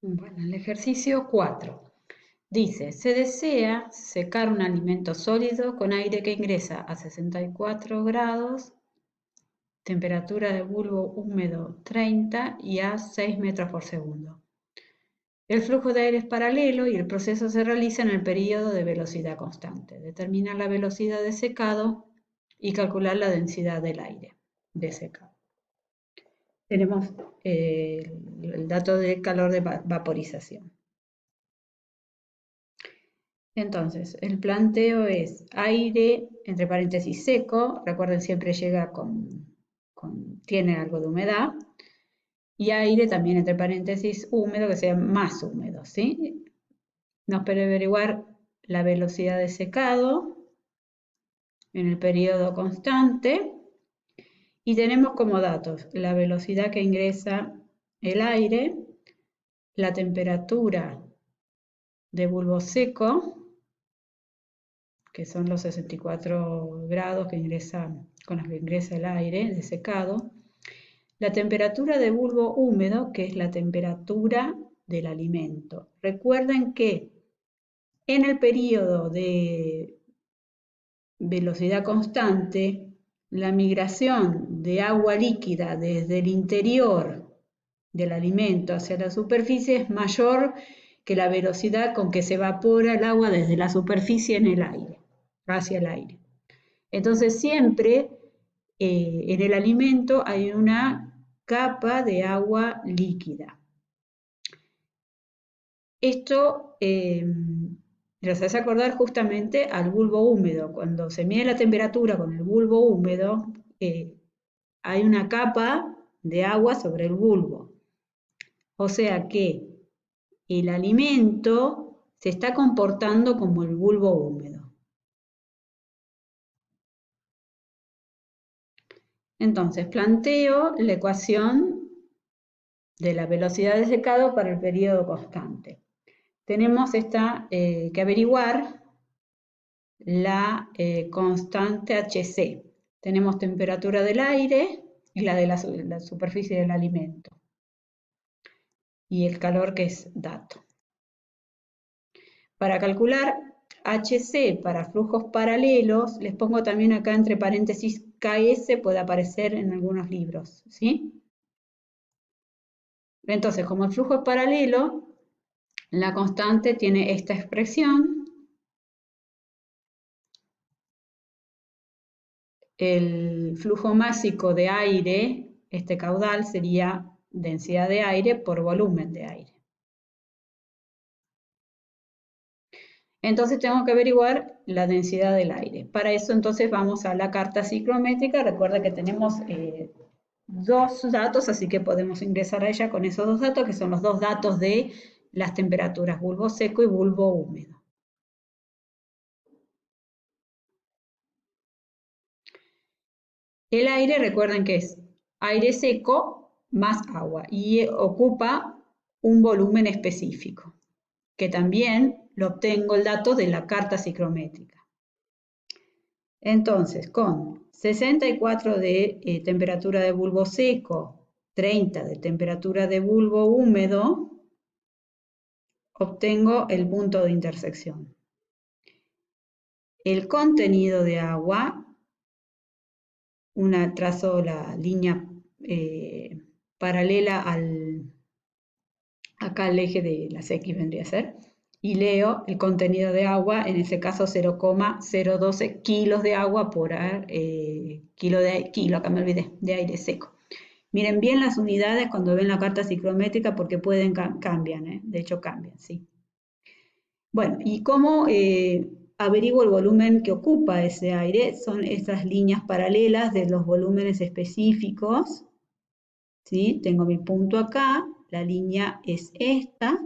Bueno, el ejercicio 4 dice, se desea secar un alimento sólido con aire que ingresa a 64 grados, temperatura de bulbo húmedo 30 y a 6 metros por segundo. El flujo de aire es paralelo y el proceso se realiza en el periodo de velocidad constante. Determinar la velocidad de secado y calcular la densidad del aire de secado. Tenemos el dato de calor de vaporización. Entonces, el planteo es aire, entre paréntesis seco, recuerden siempre llega tiene algo de humedad, y aire también entre paréntesis húmedo, que sea más húmedo, ¿sí? Nos puede averiguar la velocidad de secado en el periodo constante, y tenemos como datos la velocidad que ingresa el aire, la temperatura de bulbo seco, que son los 64 grados con los que ingresa el aire de secado, la temperatura de bulbo húmedo, que es la temperatura del alimento. Recuerden que en el periodo de velocidad constante, la migración de agua líquida desde el interior del alimento hacia la superficie es mayor que la velocidad con que se evapora el agua desde la superficie en el aire, hacia el aire. Entonces siempre en el alimento hay una capa de agua líquida. Esto nos hace acordar justamente al bulbo húmedo. Cuando se mide la temperatura con el bulbo húmedo, hay una capa de agua sobre el bulbo. O sea que el alimento se está comportando como el bulbo húmedo. Entonces, planteo la ecuación de la velocidad de secado para el periodo constante. Tenemos que averiguar la constante Hc. Tenemos temperatura del aire y la de la superficie del alimento. Y el calor, que es dato. Para calcular Hc para flujos paralelos, les pongo también acá entre paréntesis Ks, puede aparecer en algunos libros, ¿sí? Entonces, como el flujo es paralelo, la constante tiene esta expresión. El flujo másico de aire, este caudal, sería densidad de aire por volumen de aire. Entonces tengo que averiguar la densidad del aire. Para eso entonces vamos a la carta ciclométrica. Recuerda que tenemos dos datos, así que podemos ingresar a ella con esos dos datos, que son los dos datos de las temperaturas, bulbo seco y bulbo húmedo. El aire, recuerden que es aire seco más agua y ocupa un volumen específico, que también lo obtengo el dato de la carta ciclométrica. Entonces, con 64 de temperatura de bulbo seco, 30 de temperatura de bulbo húmedo, obtengo el punto de intersección. El contenido de agua, trazo la línea paralela acá al eje de las X vendría a ser, y leo el contenido de agua, en ese caso 0,012 kilos de agua por kilo, acá me olvidé, de aire seco. Miren bien las unidades cuando ven la carta ciclométrica porque cambian, de hecho cambian, ¿sí? Bueno, ¿y cómo averiguo el volumen que ocupa ese aire? Son estas líneas paralelas de los volúmenes específicos, ¿sí? Tengo mi punto acá, la línea es esta,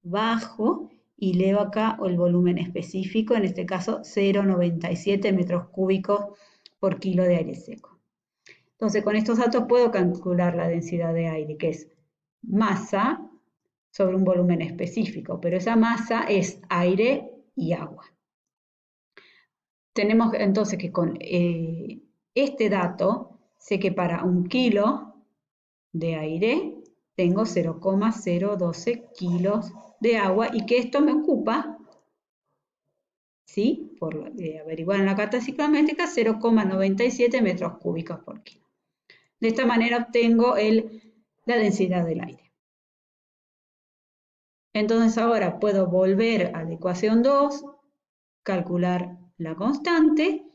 bajo, y leo acá el volumen específico, en este caso 0,97 metros cúbicos por kilo de aire seco. Entonces, con estos datos puedo calcular la densidad de aire, que es masa sobre un volumen específico, pero esa masa es aire y agua. Tenemos entonces que con este dato, sé que para un kilo de aire tengo 0,012 kilos de agua y que esto me ocupa, ¿sí? Por averiguar en la carta ciclométrica, 0,97 metros cúbicos por kilo. De esta manera obtengo la densidad del aire. Entonces ahora puedo volver a la ecuación 2, calcular la constante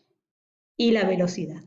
y la velocidad.